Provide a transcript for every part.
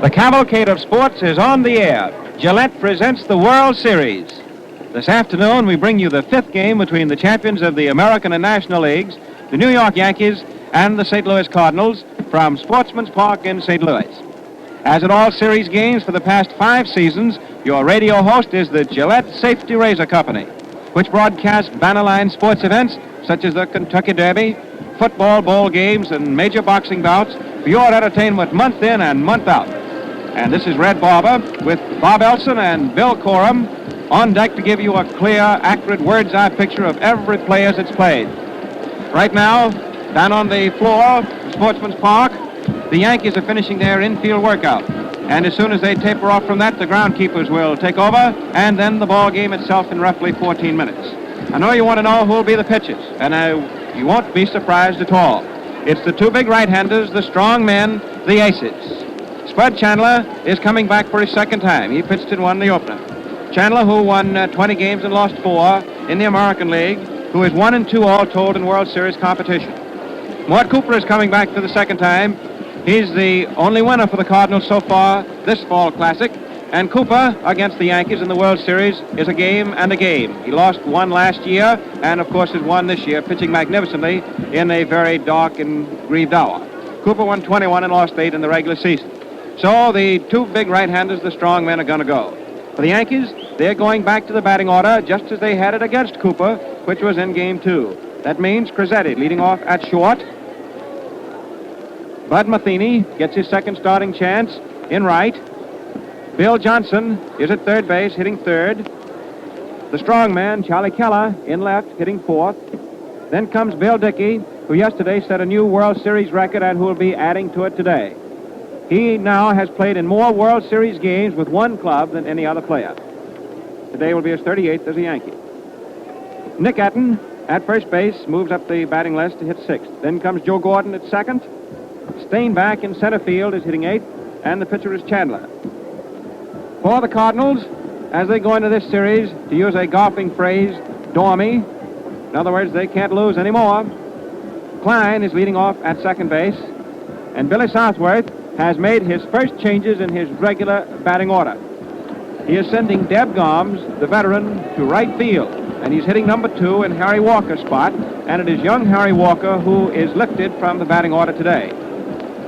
The cavalcade of sports is on the air. Gillette presents the World Series. This afternoon, we bring you the fifth game between the champions of the American and National Leagues, the New York Yankees, and the St. Louis Cardinals from Sportsman's Park in St. Louis. As in all series games for the past 5 seasons, your radio host is the Gillette Safety Razor Company, which broadcasts banner-line sports events such as the Kentucky Derby, football bowl games, and major boxing bouts for your entertainment month in and month out. And this is Red Barber with Bob Elson and Bill Corum on deck to give you a clear, accurate, words-eye picture of every player that's played. Right now, down on the floor of Sportsman's Park, the Yankees are finishing their infield workout. And as soon as they taper off from that, the groundkeepers will take over, and then the ball game itself in roughly 14 minutes. I know you want to know who will be the pitchers, and you won't be surprised at all. It's the 2 big right-handers, the strong men, the aces. Spud Chandler is coming back for his second time. He pitched and won the opener. Chandler, who won 20 games and lost 4 in the American League, who is 1-2 all told in World Series competition. Mort Cooper is coming back for the second time. He's the only winner for the Cardinals so far this fall classic. And Cooper, against the Yankees in the World Series, is a game and a game. He lost 1 last year and, of course, has won this year, pitching magnificently in a very dark and grieved hour. Cooper won 21 and lost 8 in the regular season. So the 2 big right-handers, the strong men, are going to go. For the Yankees, they're going back to the batting order just as they had it against Cooper, which was in Game 2. That means Crizzetti leading off at short. Bud Matheny gets his second starting chance in right. Bill Johnson is at third base, hitting third. The strong man, Charlie Keller, in left, hitting fourth. Then comes Bill Dickey, who yesterday set a new World Series record and who will be adding to it today. He now has played in more World Series games with one club than any other player. Today will be his 38th as a Yankee. Nick Etten at first base moves up the batting list to hit 6th. Then comes Joe Gordon at second. Steinbach in center field is hitting 8th, and the pitcher is Chandler. For the Cardinals, as they go into this series, to use a golfing phrase, dormy. In other words, they can't lose anymore. Klein is leading off at second base, and Billy Southworth has made his first changes in his regular batting order. He is sending Deb Gomes, the veteran, to right field, and he's hitting number 2 in Harry Walker's spot, and it is young Harry Walker who is lifted from the batting order today.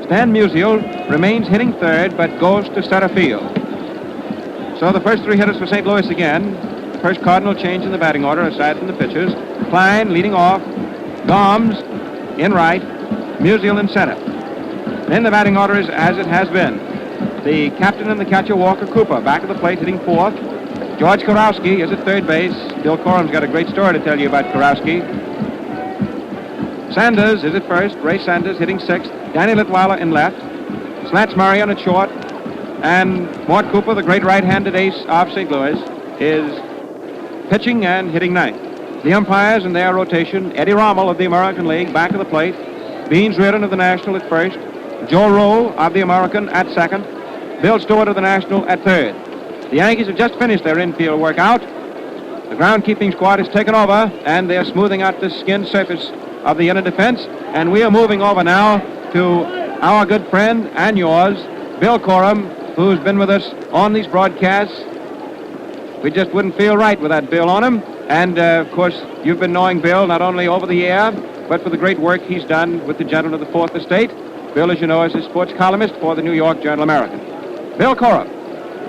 Stan Musial remains hitting third, but goes to center field. So the first 3 hitters for St. Louis again. First Cardinal change in the batting order, aside from the pitchers. Klein leading off, Gomes in right, Musial in center. Then the batting order is as it has been. The captain and the catcher, Walker Cooper, back of the plate, hitting fourth. George Karowski is at third base. Bill Corum's got a great story to tell you about Karowski. Sanders is at first. Ray Sanders hitting 6th. Danny Litwiler in left. Slats Marion at short. And Mort Cooper, the great right-handed ace of St. Louis, is pitching and hitting 9th. The umpires in their rotation, Eddie Rommel of the American League back of the plate. Beans Reardon of the National at first. Joe Rowe of the American at second. Bill Stewart of the National at third. The Yankees have just finished their infield workout. The groundkeeping squad has taken over, and they're smoothing out the skin surface of the inner defense. And we are moving over now to our good friend and yours, Bill Corum, who's been with us on these broadcasts. We just wouldn't feel right without Bill on him. And, of course, you've been knowing Bill not only over the air, but for the great work he's done with the Gentleman of the Fourth Estate. Bill, as you know, is a sports columnist for the New York Journal-American. Bill Corum.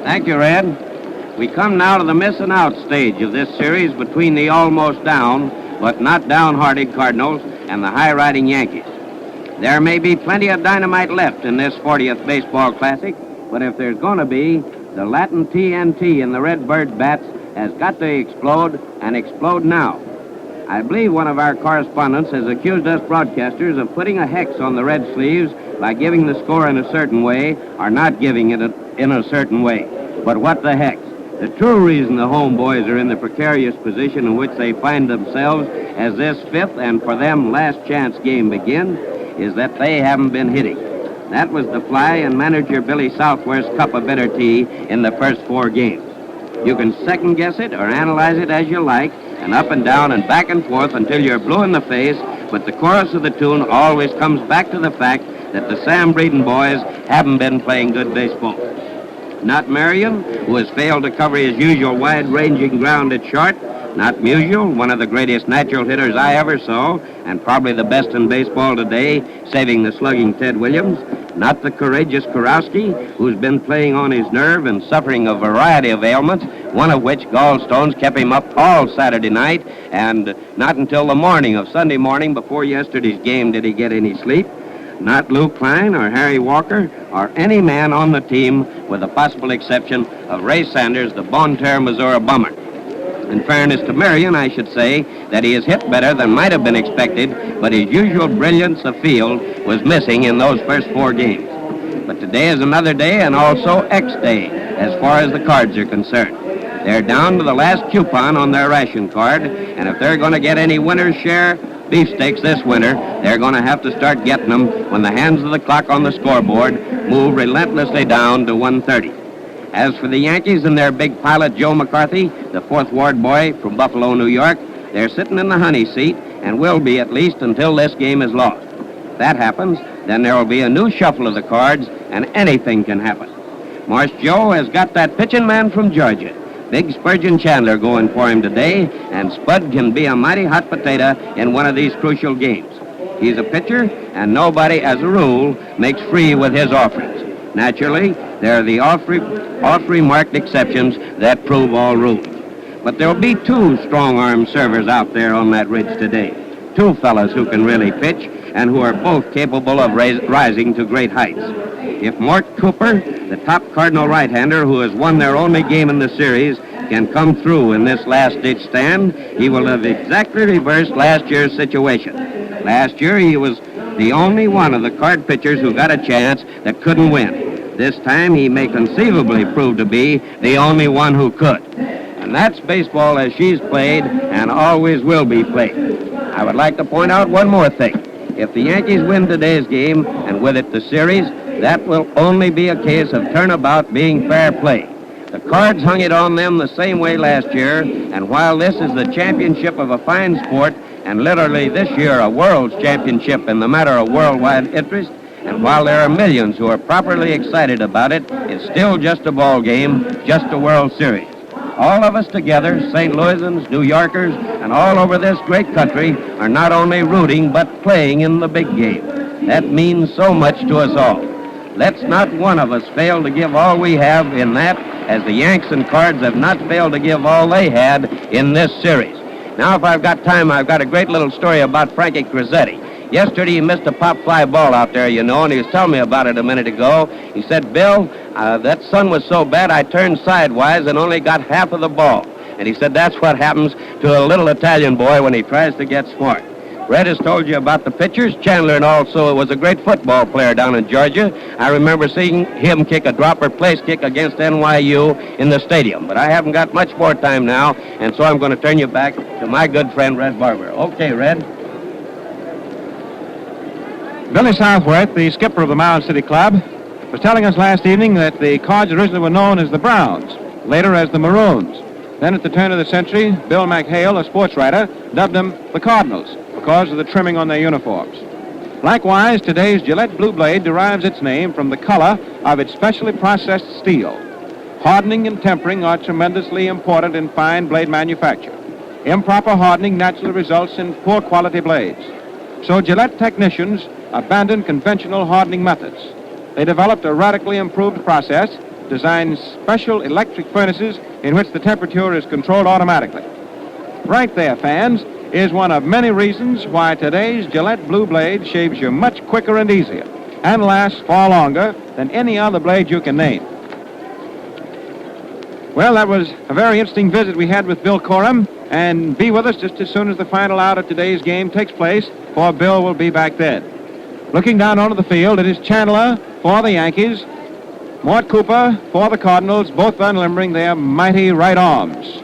Thank you, Red. We come now to the missing out stage of this series between the almost down, but not downhearted Cardinals and the high-riding Yankees. There may be plenty of dynamite left in this 40th Baseball Classic, but if there's going to be, the Latin TNT in the Redbird bats has got to explode, and explode now. I believe one of our correspondents has accused us broadcasters of putting a hex on the red sleeves by giving the score in a certain way or not giving it in a certain way. But what the hex? The true reason the homeboys are in the precarious position in which they find themselves as this 5th and for them last chance game begins is that they haven't been hitting. That was the fly in manager Billy Southworth's cup of bitter tea in the first 4 games. You can second guess it or analyze it as you like, and up and down and back and forth until you're blue in the face, but the chorus of the tune always comes back to the fact that the Sam Breeden boys haven't been playing good baseball. Not Marion, who has failed to cover his usual wide-ranging ground at short. Not Musial, one of the greatest natural hitters I ever saw, and probably the best in baseball today, saving the slugging Ted Williams. Not the courageous Kurowski, who's been playing on his nerve and suffering a variety of ailments, one of which, gallstones, kept him up all Saturday night, and not until the morning of Sunday morning before yesterday's game did he get any sleep. Not Lou Klein or Harry Walker or any man on the team, with the possible exception of Ray Sanders, the Bonne Terre, Missouri bummer. In fairness to Marion, I should say that he has hit better than might have been expected, but his usual brilliance of field was missing in those first 4 games. But today is another day, and also X day, as far as the Cards are concerned. They're down to the last coupon on their ration card, and if they're going to get any winner's share beefsteaks this winter, they're going to have to start getting them when the hands of the clock on the scoreboard move relentlessly down to 1:30. As for the Yankees and their big pilot, Joe McCarthy, the 4th Ward boy from Buffalo, New York, they're sitting in the honey seat and will be at least until this game is lost. If that happens, then there will be a new shuffle of the Cards, and anything can happen. Marsh Joe has got that pitching man from Georgia, Big Spurgeon Chandler, going for him today, and Spud can be a mighty hot potato in one of these crucial games. He's a pitcher, and nobody, as a rule, makes free with his offerings. Naturally, there are the off-remarked exceptions that prove all rules. But there'll be 2 strong-arm servers out there on that ridge today. 2 fellas who can really pitch and who are both capable of rising to great heights. If Mort Cooper, the top Cardinal right-hander who has won their only game in the series, can come through in this last-ditch stand, he will have exactly reversed last year's situation. Last year, he was the only one of the Card pitchers who got a chance that couldn't win. This time, he may conceivably prove to be the only one who could. And that's baseball as she's played and always will be played. I would like to point out one more thing. If the Yankees win today's game, and with it the series, that will only be a case of turnabout being fair play. The Cards hung it on them the same way last year, and while this is the championship of a fine sport, and literally this year a world's championship in the matter of worldwide interest, and while there are millions who are properly excited about it, it's still just a ball game, just a World Series. All of us together, St. Louisans, New Yorkers, and all over this great country are not only rooting but playing in the big game. That means so much to us all. Let's not one of us fail to give all we have in that, as the Yanks and Cards have not failed to give all they had in this series. Now, if I've got time, I've got a great little story about Frankie Crizzetti. Yesterday, he missed a pop-fly ball out there, and he was telling me about it a minute ago. He said, Bill, that sun was so bad I turned sidewise and only got half of the ball. And he said that's what happens to a little Italian boy when he tries to get smart. Red has told you about the pitchers. Chandler and also was a great football player down in Georgia. I remember seeing him kick a dropper place kick against NYU in the stadium. But I haven't got much more time now, and so I'm going to turn you back to my good friend, Red Barber. Okay, Red. Billy Southworth, the skipper of the Mound City Club, was telling us last evening that the Cards originally were known as the Browns, later as the Maroons. Then at the turn of the century, Bill McHale, a sports writer, dubbed them the Cardinals because of the trimming on their uniforms. Likewise, today's Gillette Blue Blade derives its name from the color of its specially processed steel. Hardening and tempering are tremendously important in fine blade manufacture. Improper hardening naturally results in poor quality blades. So Gillette technicians abandoned conventional hardening methods. They developed a radically improved process, designed special electric furnaces in which the temperature is controlled automatically. Right there, fans, is one of many reasons why today's Gillette Blue Blade shaves you much quicker and easier and lasts far longer than any other blade you can name. Well, that was a very interesting visit we had with Bill Corum, and be with us just as soon as the final out of today's game takes place, for Bill will be back then. Looking down onto the field, it is Chandler for the Yankees, Mort Cooper for the Cardinals, both unlimbering their mighty right arms.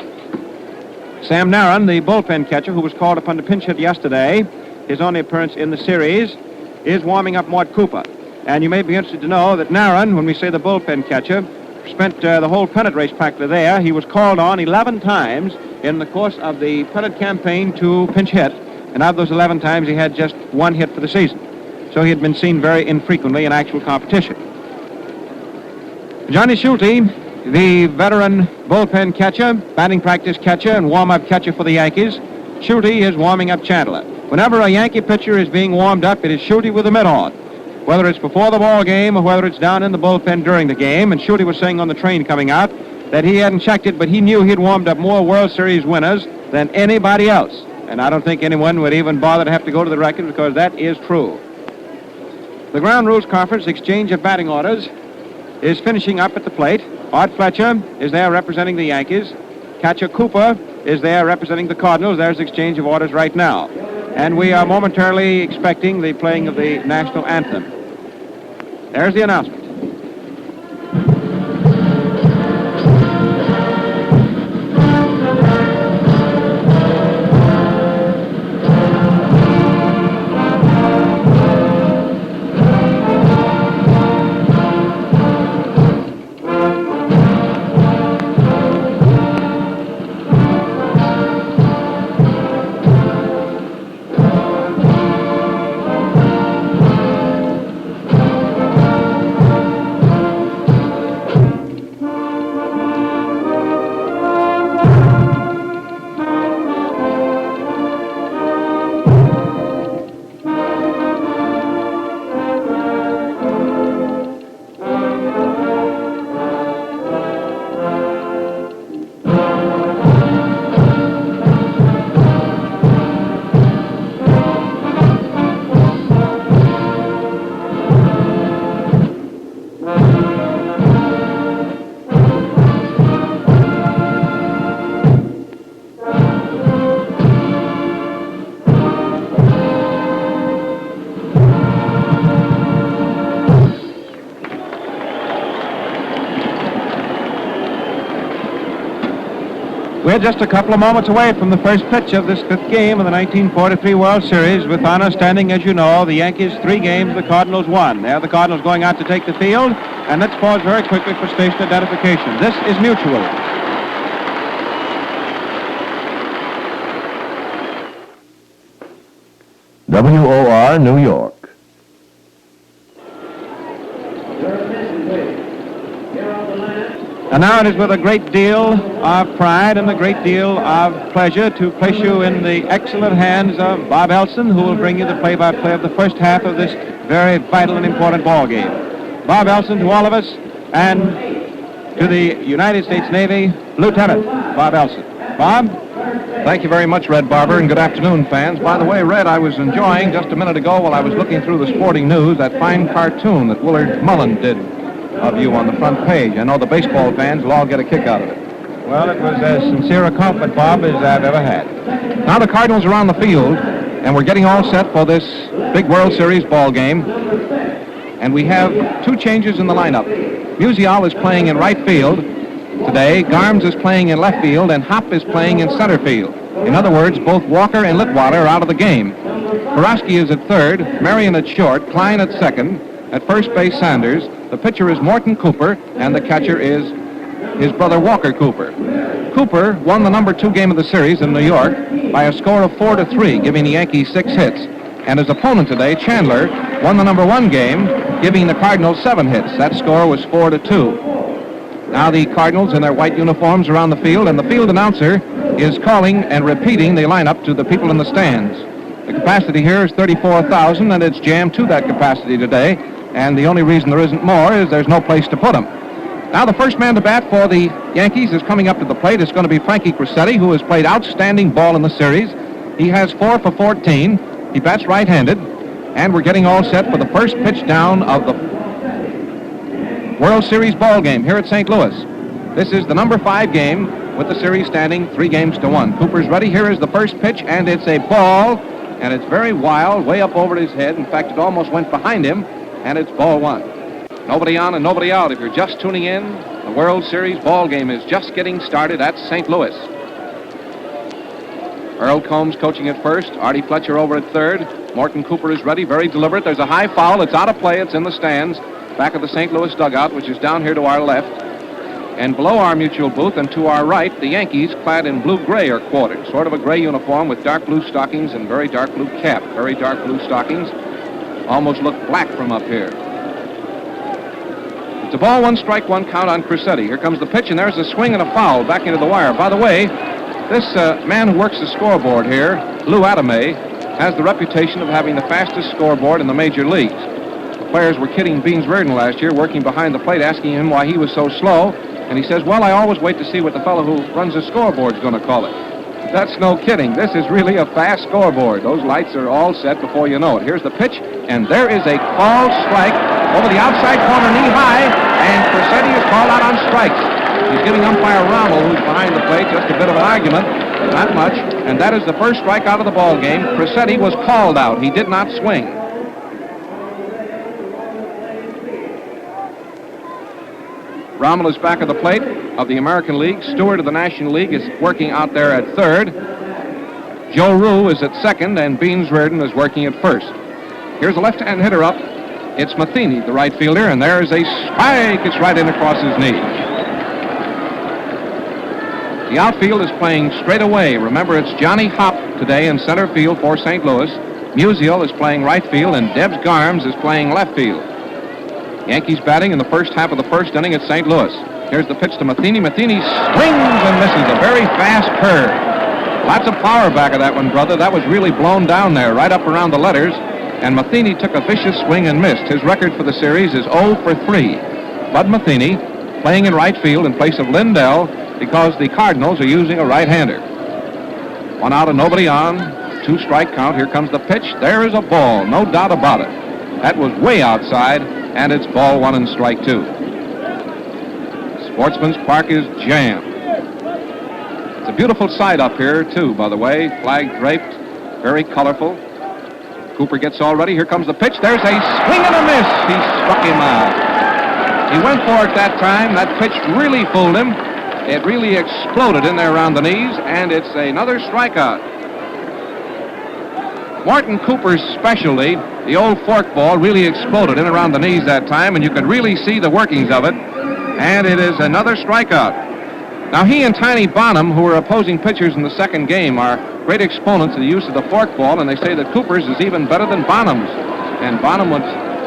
Sam Narron, the bullpen catcher who was called upon to pinch hit yesterday, his only appearance in the series, is warming up Mort Cooper. And you may be interested to know that Narron, when we say the bullpen catcher, spent the whole pennant race practically there. He was called on 11 times in the course of the pennant campaign to pinch hit, and of those 11 times he had just one hit for the season. so he had been seen very infrequently in actual competition. Johnny Schulte, the veteran bullpen catcher, batting practice catcher, and warm-up catcher for the Yankees. Schulte is warming up Chandler. Whenever a Yankee pitcher is being warmed up, it is Schulte with the mitt on, whether it's before the ball game or whether it's down in the bullpen during the game. And Schulte was saying on the train coming out that he hadn't checked it, but he knew he'd warmed up more World Series winners than anybody else. And I don't think anyone would even bother to have to go to the record, because that is true. The Ground Rules Conference exchange of batting orders is finishing up at the plate. Art Fletcher is there representing the Yankees. Catcher Cooper is there representing the Cardinals. There's exchange of orders right now. And we are momentarily expecting the playing of the national anthem. There's the announcement. We're just a couple of moments away from the first pitch of this fifth game of the 1943 World Series, with honor standing, as you know, the Yankees 3 games, the Cardinals 1. There the Cardinals going out to take the field, and let's pause very quickly for station identification. This is Mutual. WOR, New York. And now it is with a great deal of pride and a great deal of pleasure to place you in the excellent hands of Bob Elson, who will bring you the play-by-play of the first half of this very vital and important ball game. Bob Elson to all of us, and to the United States Navy, Lieutenant Bob Elson. Bob? Thank you very much, Red Barber, and good afternoon, fans. By the way, Red, I was enjoying just a minute ago while I was looking through the sporting news that fine cartoon that Willard Mullen did of you on the front page. I know the baseball fans will all get a kick out of it. Well, it was as sincere a compliment, Bob, as I've ever had. Now the Cardinals are on the field, and we're getting all set for this big World Series ball game. And we have 2 changes in the lineup. Musial is playing in right field today, Garms is playing in left field, and Hopp is playing in center field. In other words, both Walker and Litwater are out of the game. Karofsky is at third, Marion at short, Klein at second, at first base Sanders. The pitcher is Morton Cooper, and the catcher is his brother Walker Cooper. Cooper won the number 2 game of the series in New York by a score of 4-3, giving the Yankees 6 hits. And his opponent today, Chandler, won the number 1 game, giving the Cardinals 7 hits. That score was 4-2. Now the Cardinals in their white uniforms are on the field, and the field announcer is calling and repeating the lineup to the people in the stands. The capacity here is 34,000, and it's jammed to that capacity today. And the only reason there isn't more is there's no place to put them. Now the first man to bat for the Yankees is coming up to the plate. It's going to be Frankie Crissetti, who has played outstanding ball in the series. He has 4 for 14. He bats right-handed. And we're getting all set for the first pitch down of the World Series ball game here at St. Louis. This is the number 5 game with the series standing 3-1. Cooper's ready. Here is the first pitch, and it's a ball, and it's very wild, way up over his head. In fact, it almost went behind him. And it's ball 1. Nobody on and nobody out. If you're just tuning in, the World Series ball game is just getting started at St. Louis. Earl Combs coaching at first. Artie Fletcher over at third. Morton Cooper is ready, very deliberate. There's a high foul. It's out of play. It's in the stands back of the St. Louis dugout, which is down here to our left. And below our mutual booth and to our right, the Yankees, clad in blue-gray, are quartered. Sort of a gray uniform with dark blue stockings and very dark blue cap. Very dark blue stockings. almost look black from up here. It's a ball, 1 strike, 1 count on Crissetti. Here comes the pitch, and there's a swing and a foul back into the wire. By the way, this man who works the scoreboard here, Lou Adame, has the reputation of having the fastest scoreboard in the major leagues. The players were kidding Beans Reardon last year, working behind the plate, asking him why he was so slow. And he says, well, I always wait to see what the fellow who runs the scoreboard's going to call it. That's no kidding. This is really a fast scoreboard. Those lights are all set before you know it. Here's the pitch, and there is a called strike over the outside corner, knee high, and Crissetti is called out on strikes. He's giving umpire Rommel, who's behind the plate, just a bit of an argument, not much, and that is the first strike out of the ball game. Crissetti was called out. He did not swing. Rommel is back at the plate of the American League. Stewart of the National League is working out there at third. Joe Rue is at second, and Beans Reardon is working at first. Here's a left-hand hitter up. It's Matheny, the right fielder, and there's a strike. It's right in across his knee. The outfield is playing straight away. Remember, it's Johnny Hopp today in center field for St. Louis. Musial is playing right field, and Debs Garms is playing left field. Yankees batting in the first half of the first inning at St. Louis. Here's the pitch to Matheny. Matheny swings and misses. A very fast curve. Lots of power back of that one, brother. That was really blown down there, right up around the letters. And Matheny took a vicious swing and missed. His record for the series is 0 for 3. Bud Matheny playing in right field in place of Lindell because the Cardinals are using a right-hander. 1 out and nobody on. 2 strike count. Here comes the pitch. There is a ball. No doubt about it. That was way outside, and it's ball 1 and strike 2. Sportsman's Park is jammed. It's a beautiful sight up here, too, by the way. Flag draped, very colorful. Cooper gets all ready. Here comes the pitch. There's a swing and a miss. He struck him out. He went for it that time. That pitch really fooled him. It really exploded in there around the knees, and it's another strikeout. Morton Cooper's specialty, the old forkball, really exploded in around the knees that time, and you could really see the workings of it, and it is another strikeout. Now, he and Tiny Bonham, who were opposing pitchers in the second game, are great exponents of the use of the forkball, and they say that Cooper's is even better than Bonham's. And Bonham was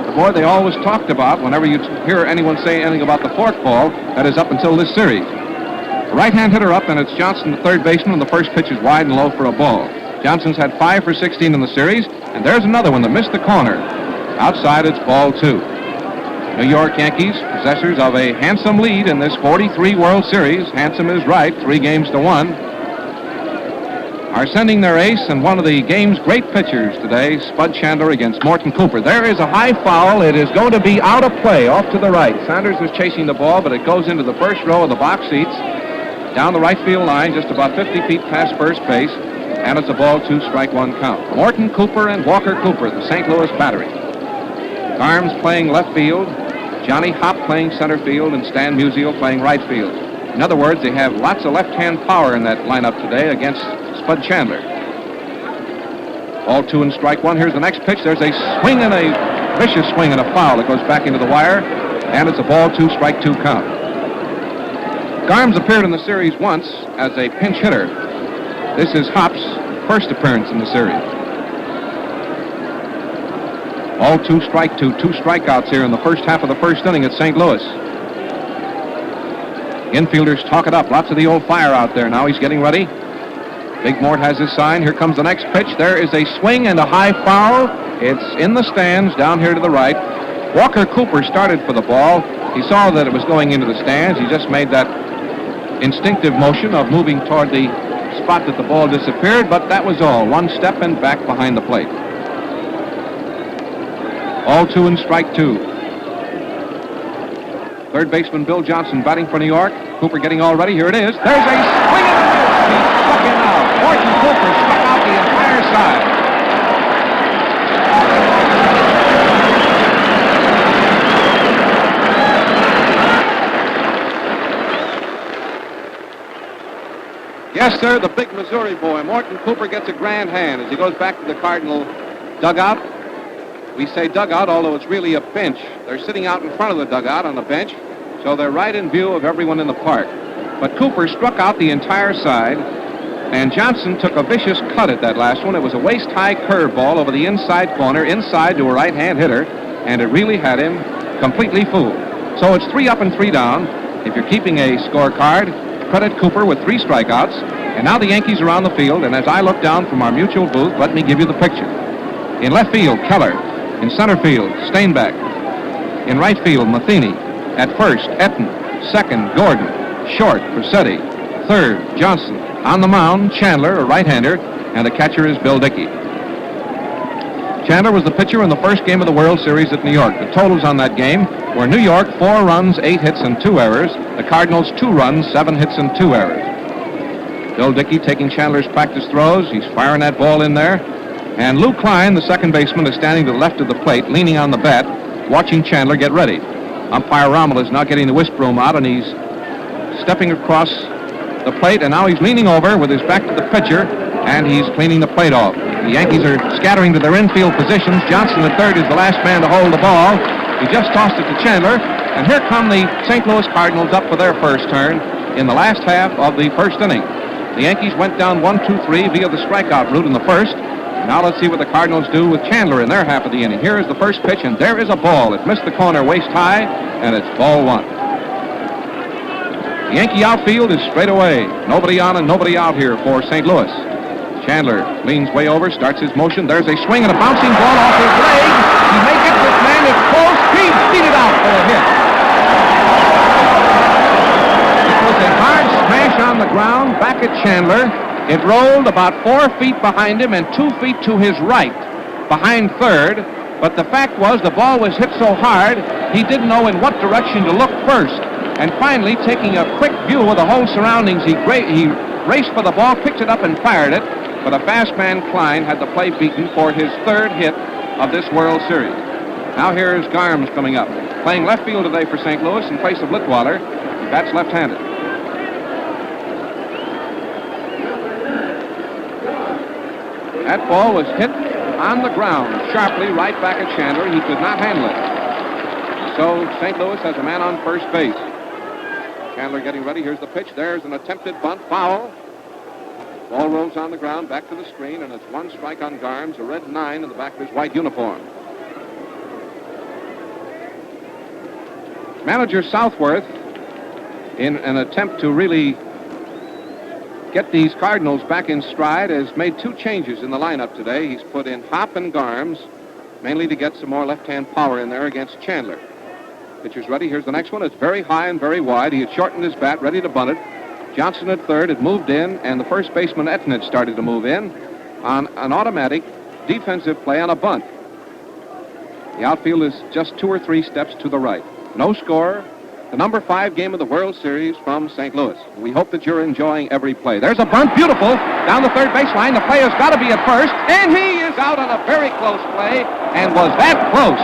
the boy they always talked about whenever you hear anyone say anything about the forkball, that is up until this series. The right-hand hitter up, and it's Johnson, the third baseman, and the first pitch is wide and low for a ball. Johnson's had 5 for 16 in the series, and there's another one that missed the corner. Outside, it's ball 2. New York Yankees, possessors of a handsome lead in this 43 World Series. Handsome is right, 3 games to 1. Are sending their ace and one of the game's great pitchers today, Spud Chandler against Morton Cooper. There is a high foul. It is going to be out of play, off to the right. Sanders is chasing the ball, but it goes into the first row of the box seats, down the right field line, just about 50 feet past first base. And it's a ball 2, strike 1 count. Morton Cooper and Walker Cooper, the St. Louis battery. Garms playing left field, Johnny Hopp playing center field, and Stan Musial playing right field. In other words, they have lots of left-hand power in that lineup today against Spud Chandler. Ball 2 and strike 1. Here's the next pitch. There's a swing and a vicious swing and a foul. It goes back into the wire, and it's a ball 2, strike 2 count. Garms appeared in the series once as a pinch hitter. This is Hopp's first appearance in the series. All 2, strike 2. 2 strikeouts here in the first half of the first inning at St. Louis. Infielders talk it up. Lots of the old fire out there. Now he's getting ready. Big Mort has his sign. Here comes the next pitch. There is a swing and a high foul. It's in the stands down here to the right. Walker Cooper started for the ball. He saw that it was going into the stands. He just made that instinctive motion of moving toward the spot that the ball disappeared, but that was all. 1 step and back behind the plate. All 2 and strike 2. Third baseman Bill Johnson batting for New York. Cooper getting all ready. Here it is. There's a swing and a miss. He struck him out. Morton Cooper struck out the entire side. Yes, sir, the big Missouri boy. Morton Cooper gets a grand hand as he goes back to the Cardinal dugout. We say dugout, although it's really a bench. They're sitting out in front of the dugout on a bench, so they're right in view of everyone in the park. But Cooper struck out the entire side. And Johnson took a vicious cut at that last one. It was a waist-high curveball over the inside corner, inside to a right-hand hitter, and it really had him completely fooled. So it's 3 up and 3 down. If you're keeping a scorecard, credit Cooper with 3 strikeouts. And now the Yankees are on the field, and as I look down from our mutual booth, let me give you the picture. In left field, Keller. In center field, Steinbeck. In right field, Matheny. At first, Etten. Second, Gordon. Short, Vercetti. Third, Johnson. On the mound, Chandler, a right-hander, and the catcher is Bill Dickey. Chandler was the pitcher in the first game of the World Series at New York. The totals on that game were New York, 4 runs, 8 hits, and 2 errors. The Cardinals, 2 runs, 7 hits, and 2 errors. Bill Dickey taking Chandler's practice throws. He's firing that ball in there. And Lou Klein, the second baseman, is standing to the left of the plate, leaning on the bat, watching Chandler get ready. Umpire Rommel is now getting the whisk broom out, and he's stepping across the plate, and now he's leaning over with his back to the pitcher, and he's cleaning the plate off. The Yankees are scattering to their infield positions. Johnson at third is the last man to hold the ball. He just tossed it to Chandler, and here come the St. Louis Cardinals up for their first turn in the last half of the first inning. The Yankees went down 1-2-3 via the strikeout route in the first. Now let's see what the Cardinals do with Chandler in their half of the inning. Here is the first pitch, and there is a ball. It missed the corner waist high, and it's ball 1. The Yankee outfield is straight away. Nobody on and nobody out here for St. Louis. Chandler leans way over, starts his motion. There's a swing and a bouncing ball off his leg. He may get this man. It's close. He beat it out for a hit. It was a hard smash on the ground back at Chandler. It rolled about 4 feet behind him and 2 feet to his right behind third. But the fact was the ball was hit so hard he didn't know in what direction to look first. And finally, taking a quick view of the whole surroundings, he raced for the ball, picked it up, and fired it. But a fast man, Klein, had the play beaten for his 3rd hit of this World Series. Now here's Garms coming up. Playing left field today for St. Louis in place of Litwater. That's left-handed. That ball was hit on the ground sharply right back at Chandler. He could not handle it. So St. Louis has a man on first base. Chandler getting ready. Here's the pitch. There's an attempted bunt. Foul. Ball rolls on the ground, back to the screen, and it's 1 strike on Garms, a red 9 in the back of his white uniform. Manager Southworth, in an attempt to really get these Cardinals back in stride, has made 2 changes in the lineup today. He's put in Hop and Garms, mainly to get some more left-hand power in there against Chandler. Pitcher's ready. Here's the next one. It's very high and very wide. He had shortened his bat, ready to bunt it. Johnson at third had moved in, and the first baseman, Etten, had started to move in on an automatic defensive play on a bunt. The outfield is just 2 or 3 steps to the right. No score. The number 5 game of the World Series from St. Louis. We hope that you're enjoying every play. There's a bunt. Beautiful. Down the third baseline. The play has got to be at first, and he is out on a very close play, and was that close.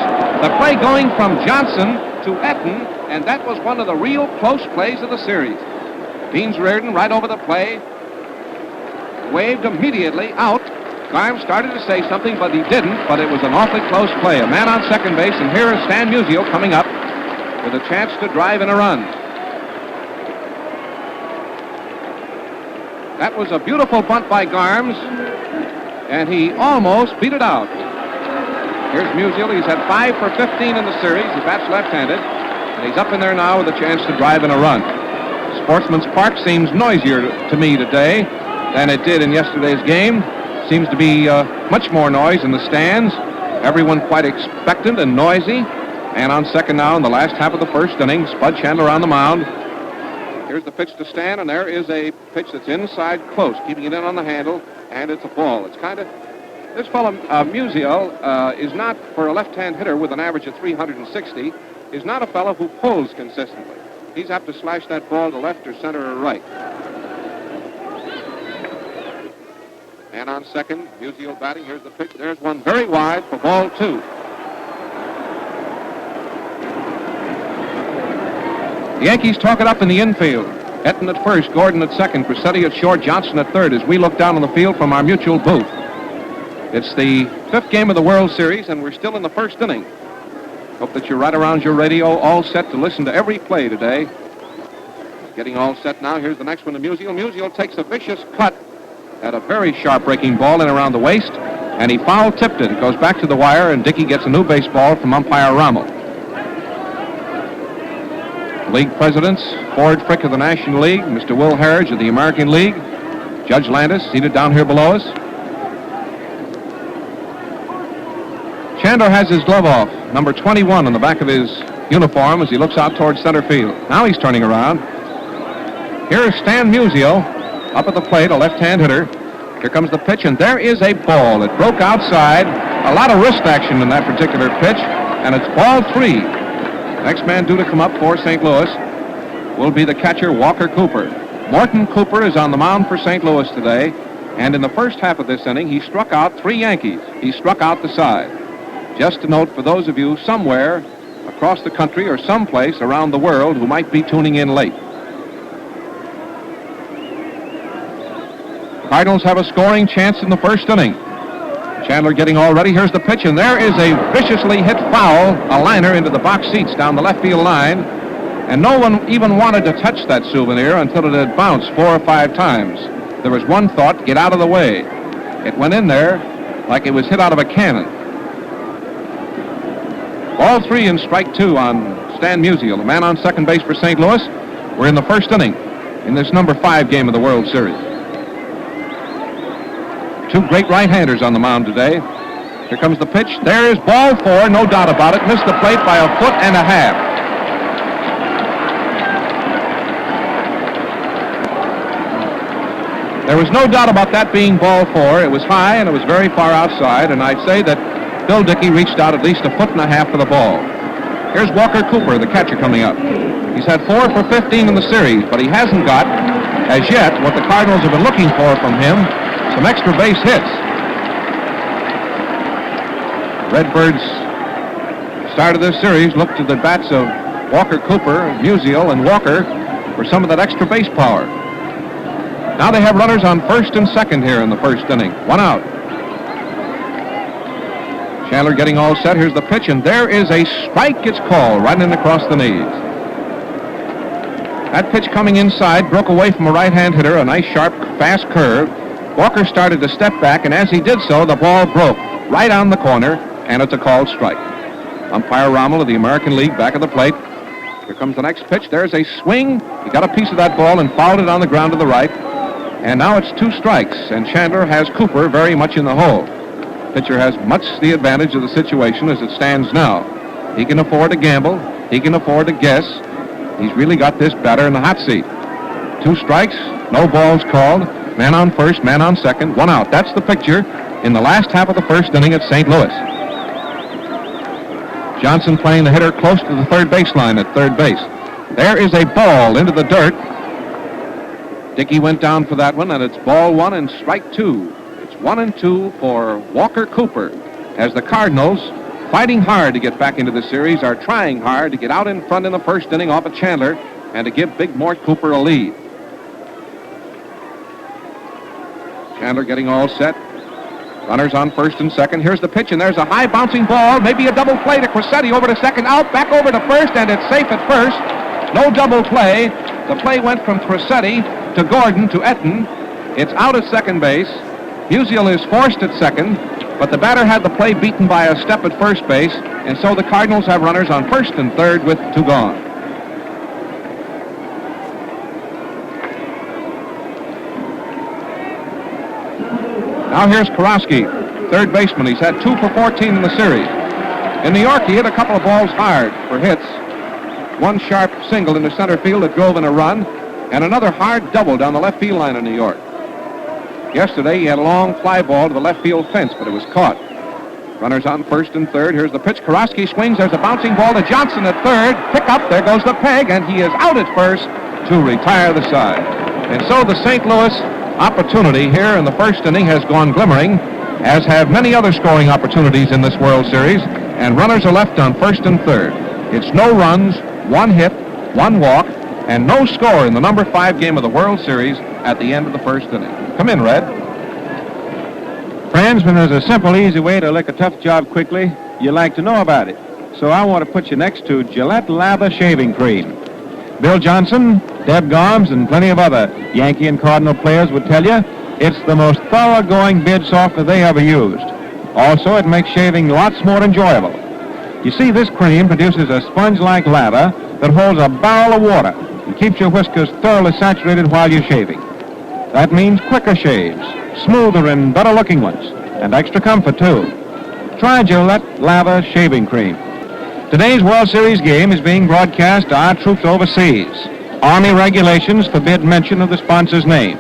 The play going from Johnson to Etten, and that was one of the real close plays of the series. Beans Reardon right over the play, waved immediately out. Garm started to say something, but he didn't, but it was an awfully close play. A man on second base, and here is Stan Musial coming up with a chance to drive in a run. That was a beautiful bunt by Garms, and he almost beat it out. Here's Musial. He's had 5 for 15 in the series. He bats left-handed, and he's up in there now with a chance to drive in a run. Sportsman's Park seems noisier to me today than it did in yesterday's game. Seems to be much more noise in the stands. Everyone quite expectant and noisy. And on second now in the last half of the first inning, Spud Chandler on the mound. Here's the pitch to Stan, and there is a pitch that's inside close, keeping it in on the handle, and it's a ball. It's kind of... This fellow, Musial, is not, for a left-hand hitter with an average of 360, is not a fellow who pulls consistently. He's apt to slash that ball to left or center or right. And on second, Musial batting. Here's the pitch. There's one very wide for ball 2. The Yankees talk it up in the infield. Etten at first, Gordon at second, Vercetti at short, Johnson at third, as we look down on the field from our mutual booth. It's the 5th game of the World Series, and we're still in the first inning. Hope that you're right around your radio, all set to listen to every play today. Getting all set now. Here's the next one to Musial. Musial takes a vicious cut Had a very sharp breaking ball in around the waist, and he foul tipped it. It goes back to the wire, and Dickey gets a new baseball from umpire Rommel. League presidents, Ford Frick of the National League, Mr. Will Harridge of the American League, Judge Landis seated down here below us. Chandler has his glove off, number 21 on the back of his uniform as he looks out towards center field. Now he's turning around. Here is Stan Musial up at the plate, a left-hand hitter. Here comes the pitch, and there is a ball. It broke outside. A lot of wrist action in that particular pitch, and it's ball 3. Next man due to come up for St. Louis will be the catcher, Walker Cooper. Morton Cooper is on the mound for St. Louis today, and in the first half of this inning, he struck out 3 Yankees. He struck out the side. Just to note for those of you somewhere across the country or someplace around the world who might be tuning in late. Cardinals have a scoring chance in the first inning. Chandler getting all ready. Here's the pitch, and there is a viciously hit foul, a liner into the box seats down the left field line, and no one even wanted to touch that souvenir until it had bounced 4 or 5 times. There was one thought, get out of the way. It went in there like it was hit out of a cannon. Ball 3 and strike 2 on Stan Musial, the man on second base for St. Louis. We're in the first inning in this number 5 game of the World Series. 2 great right-handers on the mound today. Here comes the pitch. There is ball 4, no doubt about it. Missed the plate by 1.5 feet. There was no doubt about that being ball 4. It was high and it was very far outside, and I'd say that Bill Dickey reached out at least 1.5 feet for the ball. Here's Walker Cooper, the catcher, coming up. He's had 4 for 15 in the series, but he hasn't got, as yet, what the Cardinals have been looking for from him, some extra base hits. Redbirds started this series, looked to the bats of Walker Cooper, Musial, and Walker for some of that extra base power. Now they have runners on first and second here in the first inning. 1 out. Chandler getting all set. Here's the pitch, and there is a strike. It's called right in across the knees. That pitch coming inside broke away from a right-hand hitter, a nice, sharp, fast curve. Walker started to step back, and as he did so, the ball broke right on the corner, and it's a called strike. Umpire Rommel of the American League back at the plate. Here comes the next pitch. There's a swing. He got a piece of that ball and fouled it on the ground to the right. And now it's 2 strikes, and Chandler has Cooper very much in the hole. Pitcher has much the advantage of the situation as it stands now. He can afford to gamble. He can afford to guess. He's really got this batter in the hot seat. 2 strikes, no balls called. Man on first, man on second, 1 out. That's the picture in the last half of the first inning at St. Louis. Johnson playing the hitter close to the third baseline at third base. There is a ball into the dirt. Dickey went down for that one, and it's ball 1 and strike 2. 1 and 2 for Walker Cooper, as the Cardinals, fighting hard to get back into the series, are trying hard to get out in front in the first inning off of Chandler and to give Big Mort Cooper a lead. Chandler getting all set. Runners on first and second. Here's the pitch, and there's a high bouncing ball, maybe a double play to Cressetti over to second, out, back over to first, and it's safe at first. No double play. The play went from Cressetti to Gordon to Etten. It's out at second base. Musial is forced at second, but the batter had the play beaten by a step at first base, and so the Cardinals have runners on first and third with 2 gone. Now here's Karofsky, third baseman. He's had 2 for 14 in the series. In New York, he hit a couple of balls hard for hits. 1 sharp single into center field that drove in a run, and another hard double down the left field line in New York. Yesterday, he had a long fly ball to the left field fence, but it was caught. Runners on first and third. Here's the pitch. Karofsky swings. There's a bouncing ball to Johnson at third. Pick up. There goes the peg, and he is out at first to retire the side. And so the St. Louis opportunity here in the first inning has gone glimmering, as have many other scoring opportunities in this World Series, and runners are left on first and third. It's no runs, 1 hit, 1 walk, and no score in the number 5 game of the World Series at the end of the first inning. Come in, Red. Friends, when there's a simple, easy way to lick a tough job quickly, you like to know about it. So I want to put you next to Gillette Lather Shaving Cream. Bill Johnson, Deb Gomes, and plenty of other Yankee and Cardinal players would tell you It's the most thoroughgoing beard softener they ever used. Also, it makes shaving lots more enjoyable. You see, this cream produces a sponge-like lather that holds a barrel of water and keeps your whiskers thoroughly saturated while you're shaving. That means quicker shaves, smoother and better-looking ones, and extra comfort, too. Try Gillette Lather Shaving Cream. Today's World Series game is being broadcast to our troops overseas. Army regulations forbid mention of the sponsor's name.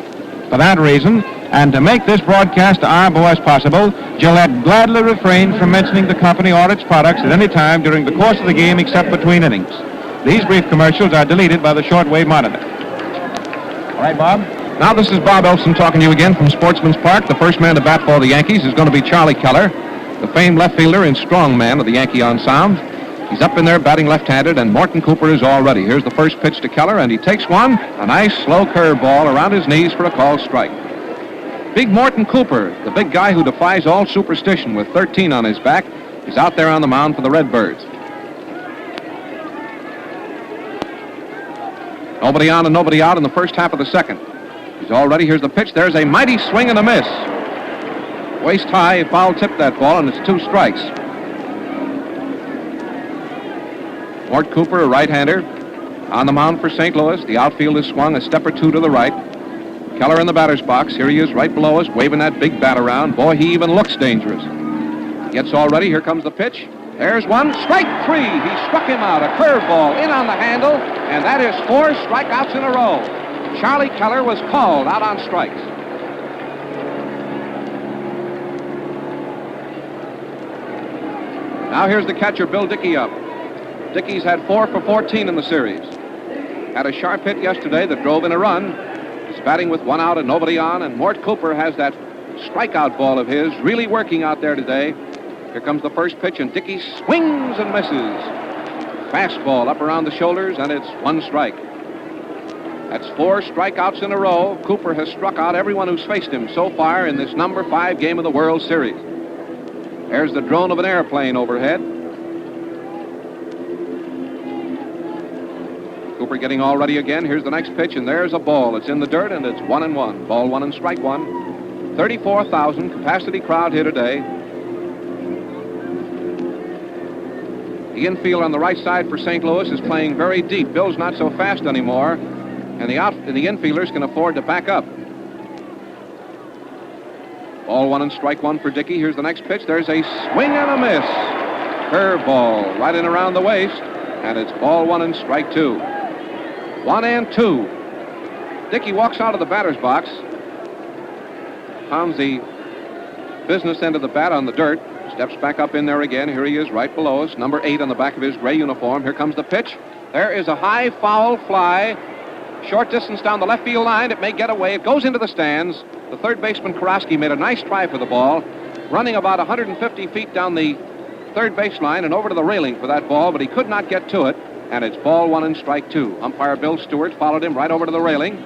For that reason, and to make this broadcast to our boys possible, Gillette gladly refrains from mentioning the company or its products at any time during the course of the game except between innings. These brief commercials are deleted by the shortwave monitor. All right, Bob? Now this is Bob Elson talking to you again from Sportsman's Park. The first man to bat for the Yankees is going to be Charlie Keller, the famed left fielder and strong man of the Yankee ensemble. He's up in there batting left-handed, and Morton Cooper is all ready. Here's the first pitch to Keller, and he takes one, a nice slow curveball around his knees for a called strike. Big Morton Cooper, the big guy who defies all superstition with 13 on his back, is out there on the mound for the Redbirds. Nobody on and nobody out in the first half of the second. He's all ready. Here's the pitch. There's a mighty swing and a miss. Waist high, foul tipped that ball, and it's 2 strikes. Mort Cooper, a right-hander, on the mound for St. Louis. The outfield is swung a step or two to the right. Keller in the batter's box. Here he is right below us, waving that big bat around. Boy, he even looks dangerous. Gets all ready. Here comes the pitch. There's one. Strike 3. He struck him out. A curveball in on the handle, and that is 4 strikeouts in a row. Charlie Keller was called out on strikes. Now here's the catcher, Bill Dickey, up. Dickey's had 4 for 14 in the series. Had a sharp hit yesterday that drove in a run. He's batting with 1 out and nobody on, and Mort Cooper has that strikeout ball of his really working out there today. Here comes the first pitch, and Dickey swings and misses. Fastball up around the shoulders, and it's 1 strike. That's 4 strikeouts in a row. Cooper has struck out everyone who's faced him so far in this number 5 game of the World Series. There's the drone of an airplane overhead. Cooper getting all ready again. Here's the next pitch, and there's a ball. It's in the dirt, and it's 1-1. Ball 1 and strike 1. 34,000 capacity crowd here today. The infield on the right side for St. Louis is playing very deep. Bill's not so fast anymore, and the infielders can afford to back up. Ball 1 and strike 1 for Dickey. Here's the next pitch. There's a swing and a miss. Curveball right in around the waist, and it's ball 1 and strike 2. 1-2. Dickey walks out of the batter's box, pounds the business end of the bat on the dirt, steps back up in there again. Here he is right below us, number 8 on the back of his gray uniform. Here comes the pitch. There is a high foul fly, short distance down the left field line. It may get away. It goes into the stands. The third baseman, Karofsky, made a nice try for the ball, running about 150 feet down the third baseline and over to the railing for that ball, but he could not get to it. And it's ball 1 and strike 2. Umpire Bill Stewart followed him right over to the railing.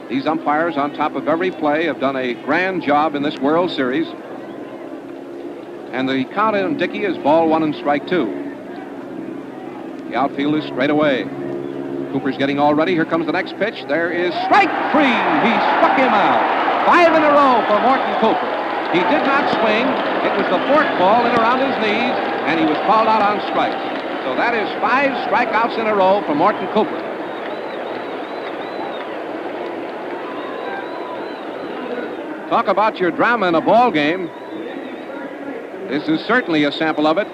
These umpires, on top of every play, have done a grand job in this World Series. And the count on Dickey is ball 1 and strike 2. The outfield is straight away. Cooper's getting all ready. Here comes the next pitch. There is strike 3. He struck him out. 5 in a row for Morton Cooper. He did not swing. It was the fork ball in around his knees, and he was called out on strikes. So that is 5 strikeouts in a row for Morton Cooper. Talk about your drama in a ball game. This is certainly a sample of it.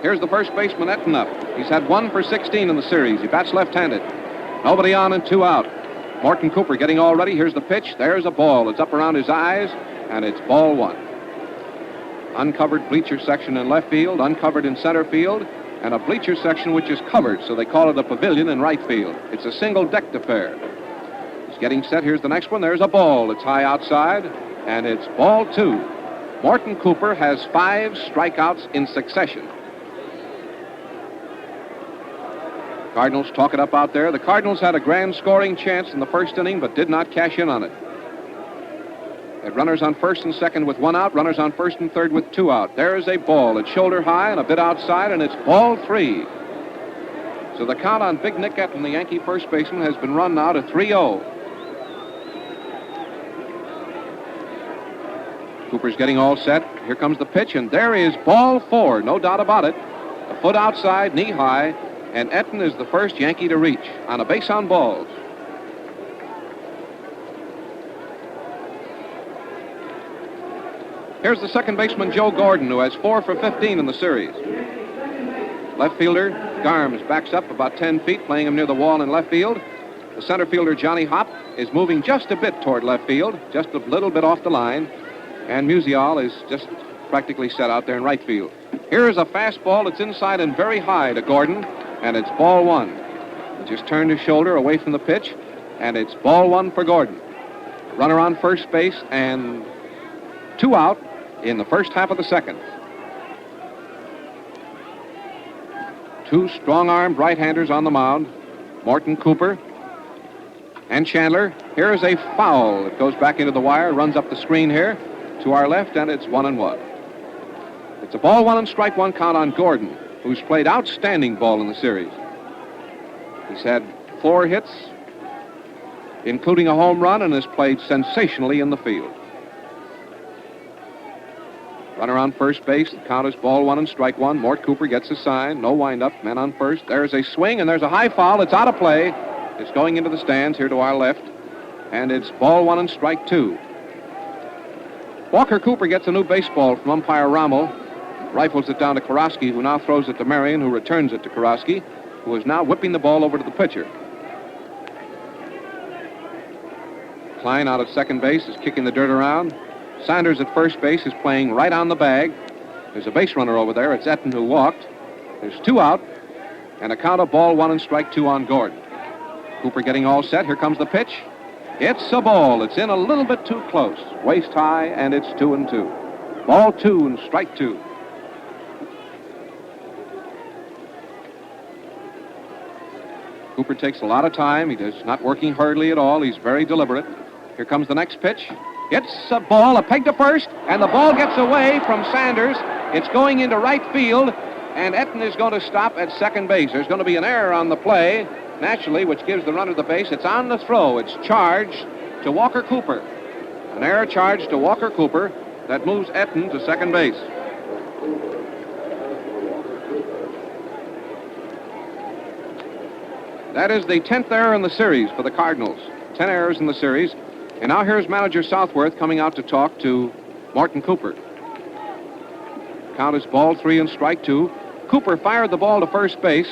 Here's the first baseman, Ettenop. He's had 1 for 16 in the series. He bats left-handed. Nobody on and 2 out. Morton Cooper getting all ready. Here's the pitch. There's a ball. It's up around his eyes, and it's ball 1. Uncovered bleacher section in left field, uncovered in center field, and a bleacher section which is covered, so they call it a pavilion in right field. It's a single-decked affair. He's getting set. Here's the next one. There's a ball. It's high outside, and it's ball 2. Morton Cooper has 5 strikeouts in succession. Cardinals talk it up out there. The Cardinals had a grand scoring chance in the first inning, but did not cash in on it. They had runners on first and second with 1 out, runners on first and third with 2 out. There is a ball. It's shoulder high and a bit outside, and it's ball 3. So the count on Big Nick Etten, the Yankee first baseman, has been run now to 3-0. Cooper's getting all set. Here comes the pitch, and there is ball 4, no doubt about it. A foot outside, knee high, and Etten is the first Yankee to reach on a base on balls. Here's the second baseman, Joe Gordon, who has 4 for 15 in the series. Left fielder, Garms, backs up about 10 feet, playing him near the wall in left field. The center fielder, Johnny Hopp, is moving just a bit toward left field, just a little bit off the line. And Musial is just practically set out there in right field. Here is a fastball that's inside and very high to Gordon, and it's ball 1. He just turned his shoulder away from the pitch, and it's ball 1 for Gordon. Runner on first base, and 2 out in the first half of the second. 2 strong-armed right-handers on the mound, Morton Cooper and Chandler. Here is a foul. It goes back into the wire, runs up the screen here to our left, and it's 1-1. It's a ball 1 and strike 1 count on Gordon, who's played outstanding ball in the series. He's had 4 hits, including a home run, and has played sensationally in the field. Runner on first base. The count is ball 1 and strike 1. Mort Cooper gets a sign. No windup. Men on first. There's a swing, and there's a high foul. It's out of play. It's going into the stands here to our left. And it's ball 1 and strike 2. Walker Cooper gets a new baseball from umpire Rommel. Rifles it down to Karosky, who now throws it to Marion, who returns it to Karosky, who is now whipping the ball over to the pitcher. Klein out at second base is kicking the dirt around. Sanders at first base is playing right on the bag. There's a base runner over there. It's Etten who walked. There's 2 out, and a count of ball 1 and strike 2 on Gordon. Cooper getting all set. Here comes the pitch. It's a ball. It's in a little bit too close. Waist high, and it's 2-2. Ball 2 and strike 2. Cooper takes a lot of time. He is not working hurriedly at all. He's very deliberate. Here comes the next pitch. It's a ball, a peg to first, and the ball gets away from Sanders. It's going into right field, and Etten is going to stop at second base. There's going to be an error on the play, naturally, which gives the runner the base. It's on the throw. It's charged to Walker Cooper. An error charged to Walker Cooper that moves Etten to second base. That is the 10th error in the series for the Cardinals. 10 errors in the series. And now here's manager Southworth coming out to talk to Morton Cooper. Count is ball 3 and strike 2. Cooper fired the ball to first base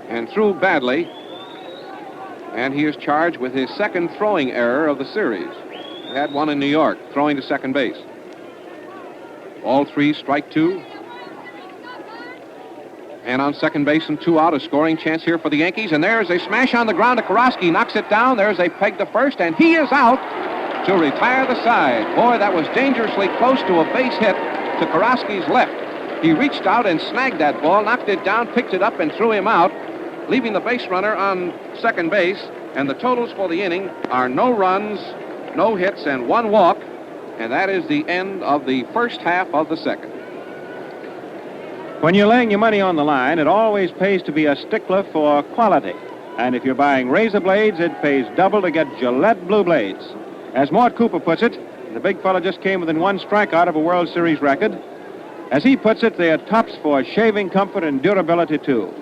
and threw badly. And he is charged with his second throwing error of the series. He had one in New York, throwing to second base. Ball 3, strike 2. And on second base and 2 out, a scoring chance here for the Yankees. And there's a smash on the ground to Karosky. Knocks it down. There's a peg to first, and he is out to retire the side. Boy, that was dangerously close to a base hit to Karosky's left. He reached out and snagged that ball, knocked it down, picked it up, and threw him out, leaving the base runner on second base. And the totals for the inning are no runs, no hits, and 1 walk. And that is the end of the first half of the second. When you're laying your money on the line, it always pays to be a stickler for quality. And if you're buying razor blades, it pays double to get Gillette Blue Blades. As Mort Cooper puts it, the big fella just came within 1 strikeout of a World Series record. As he puts it, they are tops for shaving comfort and durability, too.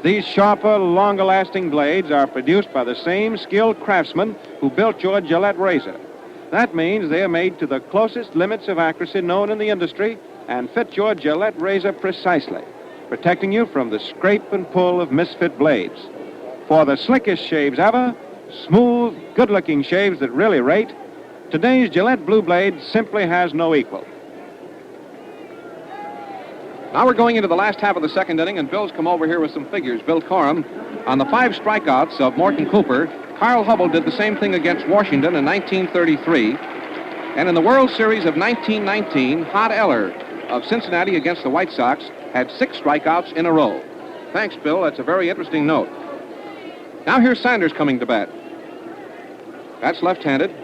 These sharper, longer-lasting blades are produced by the same skilled craftsmen who built your Gillette razor. That means they are made to the closest limits of accuracy known in the industry and fit your Gillette razor precisely, protecting you from the scrape and pull of misfit blades. For the slickest shaves ever, smooth, good-looking shaves that really rate, today's Gillette Blue Blade simply has no equal. Now we're going into the last half of the second inning, and Bill's come over here with some figures. Bill Corum, on the 5 strikeouts of Morton Cooper, Carl Hubble did the same thing against Washington in 1933. And in the World Series of 1919, Hod Eller of Cincinnati against the White Sox had 6 strikeouts in a row. Thanks, Bill. That's a very interesting note. Now here's Sanders coming to bat. That's left-handed.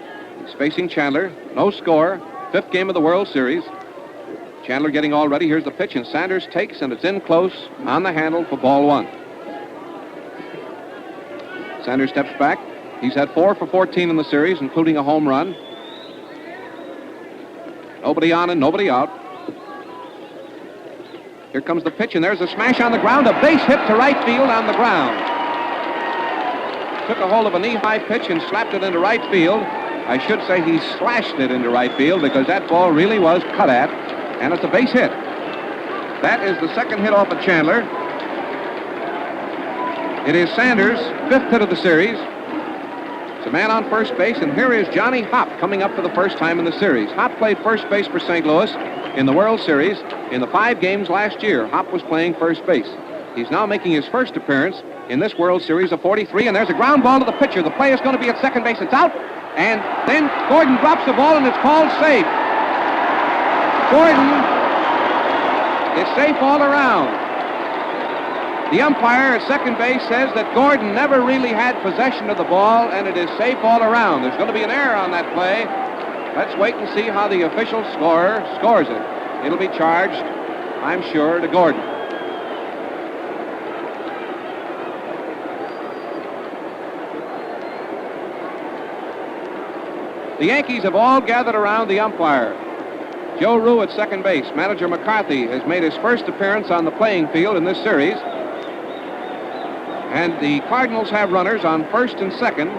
He's facing Chandler. No score. 5th game of the World Series. Chandler getting all ready. Here's the pitch, and Sanders takes, and it's in close on the handle for ball 1. Sanders steps back. He's had 4 for 14 in the series, including a home run. Nobody on and nobody out. Here comes the pitch, and there's a smash on the ground. A base hit to right field on the ground. Took a hold of a knee-high pitch and slapped it into right field. I should say he slashed it into right field because that ball really was cut at, and it's a base hit. That is the second hit off of Chandler. It is Sanders' fifth hit of the series. It's a man on first base, and here is Johnny Hopp coming up for the first time in the series. Hopp played first base for St. Louis in the World Series. In the 5 games last year, Hopp was playing first base. He's now making his first appearance in this World Series of 43, and there's a ground ball to the pitcher. The play is going to be at second base. It's out, and then Gordon drops the ball, and it's called safe. Gordon is safe all around. The umpire at second base says that Gordon never really had possession of the ball, and it is safe all around. There's going to be an error on that play. Let's wait and see how the official scorer scores it. It'll be charged, I'm sure, to Gordon. The Yankees have all gathered around the umpire. Joe Rue at second base. Manager McCarthy has made his first appearance on the playing field in this series. And the Cardinals have runners on first and second.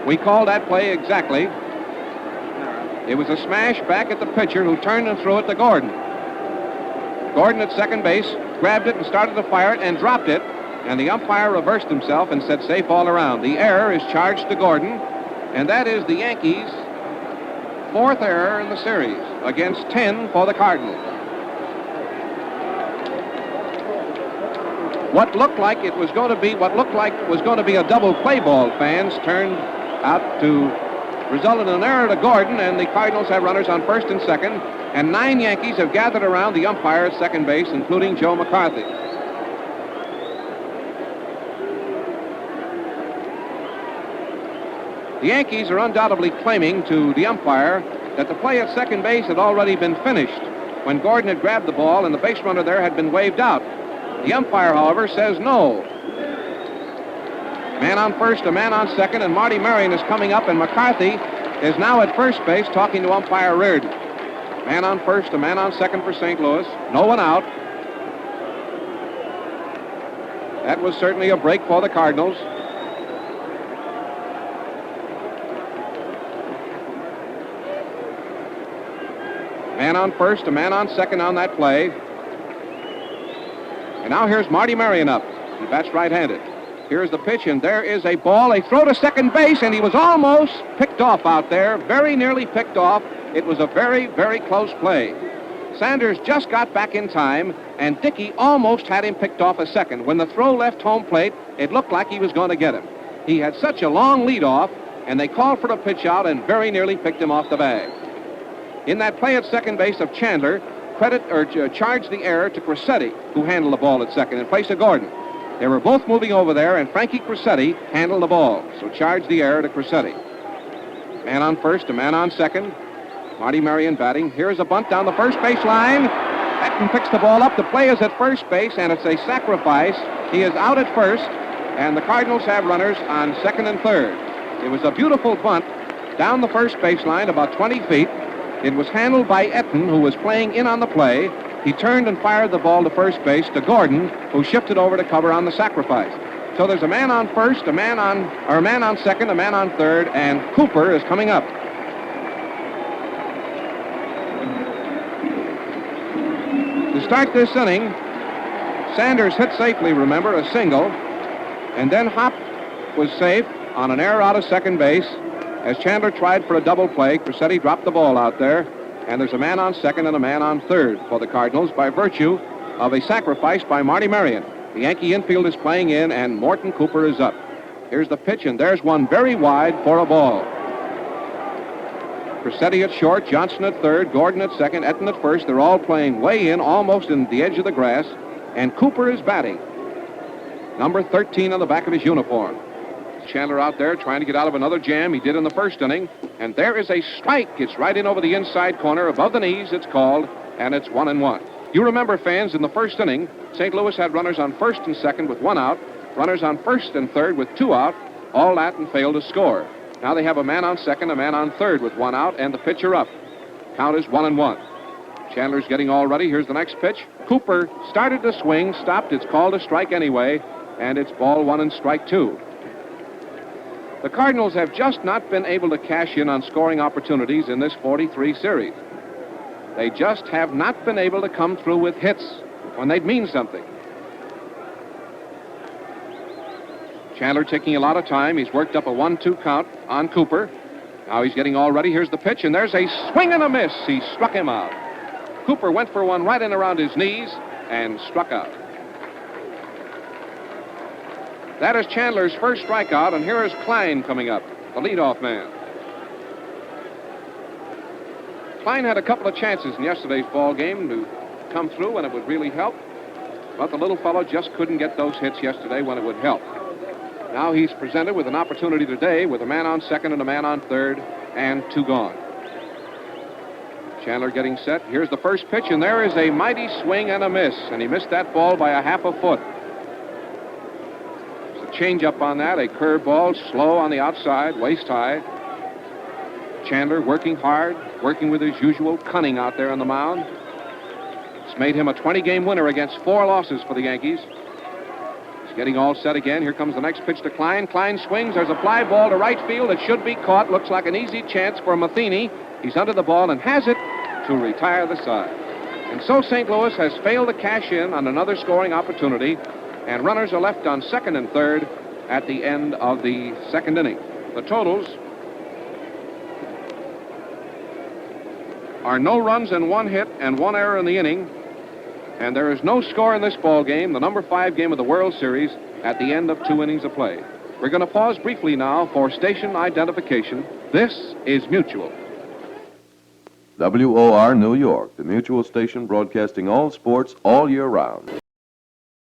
We called that play exactly. It was a smash back at the pitcher who turned and threw it to Gordon. Gordon at second base grabbed it and started to fire it and dropped it. And the umpire reversed himself and said safe all around. The error is charged to Gordon. And that is the Yankees' 4th error in the series against 10 for the Cardinals. What looked like was going to be a double play ball, fans, turned out to result in an error to Gordon, and the Cardinals have runners on first and second, and 9 Yankees have gathered around the umpire at second base, including Joe McCarthy. The Yankees are undoubtedly claiming to the umpire that the play at second base had already been finished when Gordon had grabbed the ball and the base runner there had been waved out. The umpire, however, says no. Man on first, a man on second, and Marty Marion is coming up, and McCarthy is now at first base talking to umpire Reardon. Man on first, a man on second for St. Louis. No one out. That was certainly a break for the Cardinals. Man on first, a man on second on that play. And now here's Marty Marion up. He bats right-handed. Here's the pitch, and there is a ball. A throw to second base, and he was almost picked off out there. Very nearly picked off. It was a very, very close play. Sanders just got back in time, and Dickey almost had him picked off a second. When the throw left home plate, it looked like he was going to get him. He had such a long lead off, and they called for a pitch out and very nearly picked him off the bag. In that play at second base of Chandler, charged the error to Cressetti, who handled the ball at second in place of Gordon. They were both moving over there, and Frankie Cressetti handled the ball, so charged the error to Cressetti. Man on first, a man on second. Marty Marion batting. Here's a bunt down the first base line. Etten picks the ball up. The play is at first base, and it's a sacrifice. He is out at first, and the Cardinals have runners on second and third. It was a beautiful bunt down the first base line, about 20 feet. It was handled by Etten, who was playing in on the play. He turned and fired the ball to first base to Gordon, who shifted over to cover on the sacrifice. So there's a man on first, a man on second, a man on third, and Cooper is coming up. To start this inning, Sanders hit safely, remember, a single, and then Hopp was safe on an error out of second base. As Chandler tried for a double play, Cressetti dropped the ball out there, and there's a man on second and a man on third for the Cardinals by virtue of a sacrifice by Marty Marion. The Yankee infield is playing in, and Morton Cooper is up. Here's the pitch, and there's one very wide for a ball. Cressetti at short, Johnson at third, Gordon at second, Etten at first. They're all playing way in, almost in the edge of the grass, and Cooper is batting. Number 13 on the back of his uniform. Chandler out there trying to get out of another jam he did in the first inning, and there is a strike. It's right in over the inside corner, above the knees, it's called, and it's 1-1. You remember, fans, in the first inning, St. Louis had runners on first and second with 1 out, runners on first and third with 2 out, all that and failed to score. Now they have a man on second, a man on third with 1 out, and the pitcher up. count is 1-1. Chandler's getting all ready. Here's the next pitch. Cooper started to swing, stopped. It's called a strike anyway, and it's ball 1 and strike 2. The Cardinals have just not been able to cash in on scoring opportunities in this 43 series. They just have not been able to come through with hits when they'd mean something. Chandler taking a lot of time. He's worked up a 1-2 count on Cooper. Now he's getting all ready. Here's the pitch, and there's a swing and a miss. He struck him out. Cooper went for one right in around his knees and struck out. That is Chandler's first strikeout, and here is Klein coming up, the leadoff man. Klein had a couple of chances in yesterday's ball game to come through when it would really help, but the little fellow just couldn't get those hits yesterday when it would help. Now he's presented with an opportunity today with a man on second and a man on third, and 2 gone. Chandler getting set. Here's the first pitch, and there is a mighty swing and a miss, and he missed that ball by a half a foot. Change up on that, a curve ball, slow on the outside, waist high. Chandler working hard, working with his usual cunning out there on the mound. It's made him a 20-game winner against 4 losses for the Yankees. He's getting all set again. Here comes the next pitch to Klein. Klein swings. There's a fly ball to right field. It should be caught. Looks like an easy chance for Matheny. He's under the ball and has it to retire the side. And so St. Louis has failed to cash in on another scoring opportunity, and runners are left on second and third at the end of the second inning. The totals are no runs and 1 hit and 1 error in the inning, and there is no score in this ball game, the number 5 game of the World Series, at the end of 2 innings of play. We're going to pause briefly now for station identification. This is Mutual. WOR New York, the Mutual station broadcasting all sports all year round.